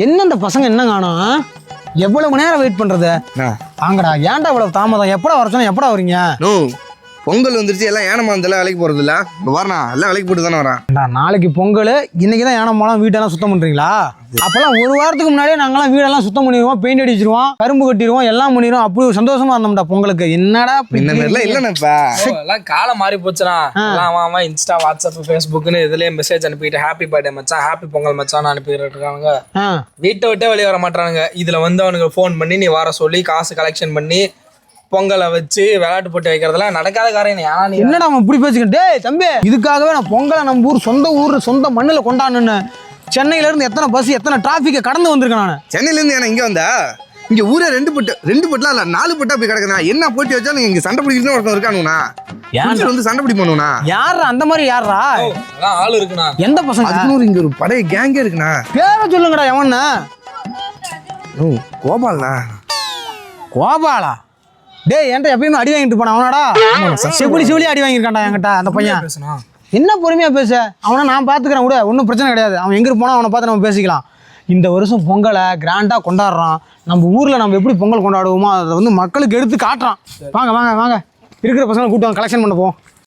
என்ன இந்த பசங்க என்ன காணோம்? எவ்வளவு நேரம் வெயிட் பண்றது? வாங்கடா, ஏன்டா இவ்வளவு தாமதம்? எப்படா வர சொன்னா எப்படா வரீங்க? பொங்கல் வந்துருச்சு, எல்லாம் ஏனமா இருந்தாலும் வேலைக்கு போறது இல்ல. வரண்ணா எல்லாம் வேலைக்கு போட்டு தானே வரேன். நாளைக்கு பொங்கல், இன்னைக்கு தான் ஏனமாலாம் வீட்டெல்லாம் சுத்தம் பண்றீங்களா? அப்பெல்லாம் ஒரு வாரத்துக்கு முன்னாடியே நாங்கெல்லாம் வீடெல்லாம் சுத்தம் பண்ணிடுவோம், பெயிண்ட் அடிச்சிருவோம், கரும்பு கட்டிடுவோம், எல்லாம் பண்ணிடுவோம். அப்படி ஒரு சந்தோஷமா இருந்தோம்டா பொங்கலுக்கு. என்னடா எல்லாம் காலம் மாறி போச்சுனா எல்லாம் இன்ஸ்டா, வாட்ஸ்அப், ஃபேஸ்புக்னு இதுலயே மெசேஜ் அனுப்பிட்டு ஹாப்பி பர்த்டே மச்சான், ஹாப்பி பொங்கல் மச்சான் அனுப்பிட்டு இருக்கானுங்க. வீட்டை விட்டே வெளியே வர மாட்டானுங்க. இதுல வந்து அவனுக்கு ஃபோன் பண்ணி நீ வர சொல்லி காசு கலெக்ஷன் பண்ணி பொங்கலை வச்சு விளையாட்டு போட்டு வைக்கிறதுலாம் நடக்காத காரியம். என்னடா அவன் இப்படி பேசிக்கிட்டே? தம்பி, இதுக்காகவே நான் பொங்கலை நம்ம ஊர் சொந்த மண்ணில் கொண்டாடணுன்னு சென்னையில இருந்து எத்தனை பஸ் எத்தனை டிராஃபிக்கை கடந்து வந்திருக்கேன் நான். சென்னையில இருந்து ஏன்னா இங்க வந்தா? இங்க ஊரே ரெண்டு பட்டுலாம் இல்ல 4 பட்டா போய் கிடக்குண்ணா. என்ன போட்டி வச்சாலும் இங்க சண்டை பிடிக்கணும் ஒருத்தன் இருக்கானுண்ணா. வந்து சண்டை பிடிக்கணும்ண்ணா. யாரா அந்த மாதிரி? யாரா ஆள் இருக்குண்ணா? எந்த பசங்க? இங்க ஒரு பழைய கேங்கே இருக்குண்ணா. பேரை சொல்லுங்கடா. எவன்னா? கோபால்ண்ணா. கோபாலா? டேய், என்கிட்ட எப்பயுமே அடி வாங்கிட்டு போன அவனாடா. செவிலி அடி வாங்கியிருக்கான்டா என்கிட்ட அந்த பையன். என்ன பொறுமையா பேச? அவனை நான் பாத்துக்கிறேன் விட, ஒன்றும் பிரச்சனை கிடையாது. அவன் எங்க போனா அவனை பார்த்து நம்ம பேசிக்கலாம். இந்த வருஷம் பொங்கலை கிராண்டா கொண்டாடுறான். நம்ம ஊர்ல நம்ம எப்படி பொங்கல் கொண்டாடுவோமோ அதை வந்து மக்களுக்கு எடுத்து காட்டுறான். வாங்க வாங்க வாங்க, இருக்கிற பசங்களை கூட்டு வாங்க, கலெக்ஷன் பண்ண போவோம்.